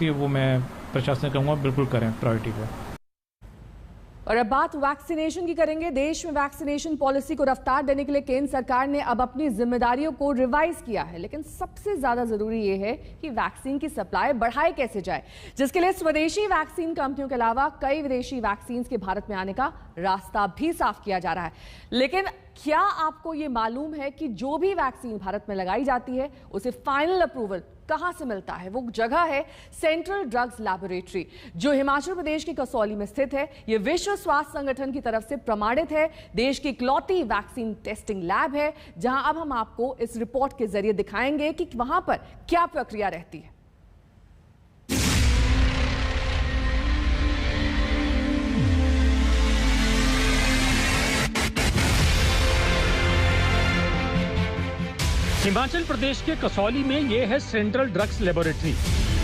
वो मैं प्रशासन कहूँगा बिल्कुल करें प्रायोरिटी पे। और अब बात वैक्सीनेशन की करेंगे। देश में वैक्सीनेशन पॉलिसी को रफ्तार देने के लिए केंद्र सरकार ने अब अपनी जिम्मेदारियों को रिवाइज किया है, लेकिन सबसे ज्यादा जरूरी यह है कि वैक्सीन की सप्लाई बढ़ाई कैसे जाए, जिसके लिए स्वदेशी वैक्सीन कंपनियों के अलावा कई विदेशी वैक्सीन के भारत में आने का रास्ता भी साफ किया जा रहा है। लेकिन क्या आपको यह मालूम है कि जो भी वैक्सीन भारत में लगाई जाती है उसे फाइनल अप्रूवल कहां से मिलता है? वो जगह है सेंट्रल ड्रग्स लैबोरेटरी, जो हिमाचल प्रदेश के कसौली में स्थित है। यह विश्व स्वास्थ्य संगठन की तरफ से प्रमाणित है, देश की इकलौती वैक्सीन टेस्टिंग लैब है, जहां अब हम आपको इस रिपोर्ट के जरिए दिखाएंगे कि वहां पर क्या प्रक्रिया रहती है। हिमाचल प्रदेश के कसौली में ये है सेंट्रल ड्रग्स लेबोरेटरी।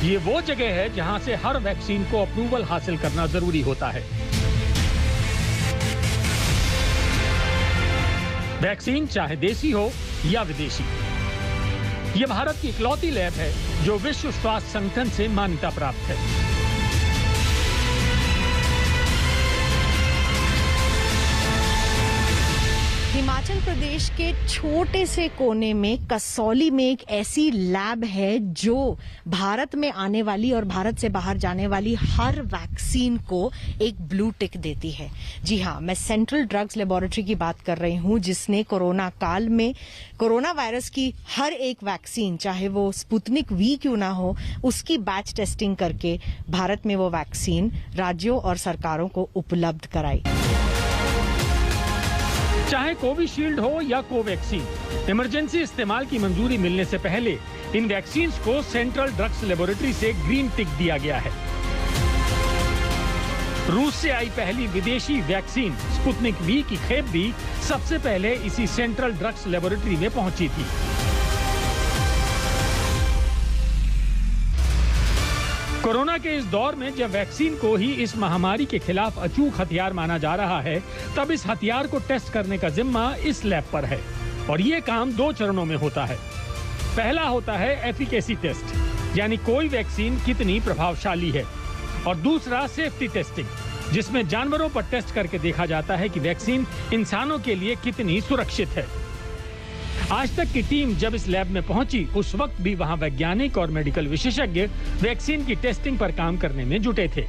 ये वो जगह है जहां से हर वैक्सीन को अप्रूवल हासिल करना जरूरी होता है। वैक्सीन चाहे देसी हो या विदेशी, ये भारत की इकलौती लैब है जो विश्व स्वास्थ्य संगठन से मान्यता प्राप्त है। हिमाचल प्रदेश के छोटे से कोने में कसौली में एक ऐसी लैब है जो भारत में आने वाली और भारत से बाहर जाने वाली हर वैक्सीन को एक ब्लू टिक देती है। जी हाँ, मैं सेंट्रल ड्रग्स लेबोरेटरी की बात कर रही हूँ, जिसने कोरोना काल में कोरोना वायरस की हर एक वैक्सीन, चाहे वो स्पुतनिक वी क्यों ना हो, उसकी बैच टेस्टिंग करके भारत में वो वैक्सीन राज्यों और सरकारों को उपलब्ध कराई। चाहे कोविशील्ड हो या कोवैक्सीन, इमरजेंसी इस्तेमाल की मंजूरी मिलने से पहले इन वैक्सीन्स को सेंट्रल ड्रग्स लेबोरेटरी से ग्रीन टिक दिया गया है। रूस से आई पहली विदेशी वैक्सीन स्पुतनिक वी की खेप भी सबसे पहले इसी सेंट्रल ड्रग्स लेबोरेटरी में पहुंची थी। कोरोना के इस दौर में जब वैक्सीन को ही इस महामारी के खिलाफ अचूक हथियार माना जा रहा है, तब इस हथियार को टेस्ट करने का जिम्मा इस लैब पर है। और ये काम 2 चरणों में होता है। पहला होता है एफिकेसी टेस्ट, यानी कोई वैक्सीन कितनी प्रभावशाली है, और दूसरा सेफ्टी टेस्टिंग, जिसमें जानवरों पर टेस्ट करके देखा जाता है कि वैक्सीन इंसानों के लिए कितनी सुरक्षित है। आज तक की टीम जब इस लैब में पहुंची, उस वक्त भी वहां वैज्ञानिक और मेडिकल विशेषज्ञ वैक्सीन की टेस्टिंग पर काम करने में जुटे थे।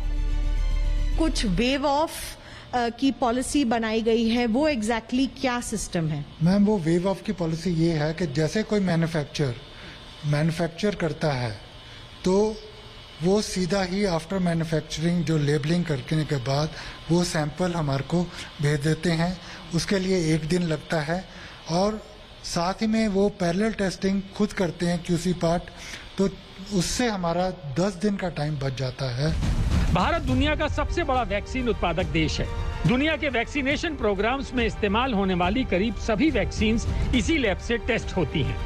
कुछ वेव ऑफ की पॉलिसी बनाई गई है, वो एग्जैक्टली क्या सिस्टम है? मैम, वो वेव ऑफ की पॉलिसी ये है कि जैसे कोई मैन्युफैक्चर करता है तो वो सीधा ही आफ्टर मैन्युफैक्चरिंग जो लेबलिंग करने के बाद वो सैंपल हमारे को भेज देते हैं। उसके लिए 1 दिन लगता है, और साथ ही में वो पैरेलल टेस्टिंग खुद करते हैं QC पार्ट, तो उससे हमारा 10 दिन का टाइम बच जाता है। भारत दुनिया का सबसे बड़ा वैक्सीन उत्पादक देश है। दुनिया के वैक्सीनेशन प्रोग्राम्स में इस्तेमाल होने वाली करीब सभी वैक्सीन्स इसी लैब से टेस्ट होती हैं।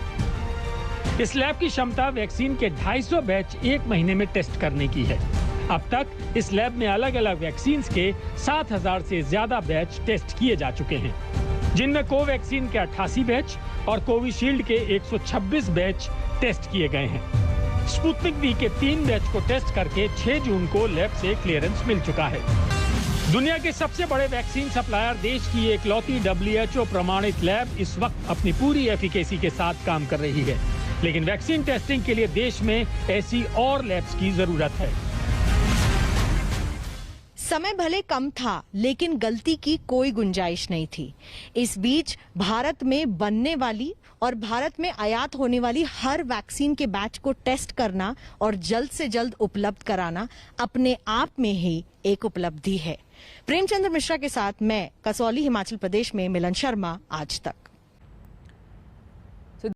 इस लैब की क्षमता वैक्सीन के 250 बैच 1 महीने में टेस्ट करने की है। अब तक इस लैब में अलग अलग वैक्सीन्स के 7000 से ज्यादा बैच टेस्ट किए जा चुके हैं, जिनमें कोवैक्सीन के 88 बैच और कोविशील्ड के 126 बैच टेस्ट किए गए हैं। स्पुतनिक वी के 3 बैच को टेस्ट करके 6 जून को लैब से क्लियरेंस मिल चुका है। दुनिया के सबसे बड़े वैक्सीन सप्लायर देश की इकलौती WHO प्रमाणित लैब इस वक्त अपनी पूरी एफिकेसी के साथ काम कर रही है, लेकिन वैक्सीन टेस्टिंग के लिए देश में ऐसी और लैब्स की जरूरत है। समय भले कम था, लेकिन गलती की कोई गुंजाइश नहीं थी। इस बीच भारत में बनने वाली और भारत में आयात होने वाली हर वैक्सीन के बैच को टेस्ट करना और जल्द से जल्द उपलब्ध कराना अपने आप में ही एक उपलब्धि है। प्रेमचंद्र मिश्रा के साथ मैं, कसौली, हिमाचल प्रदेश में, मिलन शर्मा, आज तक।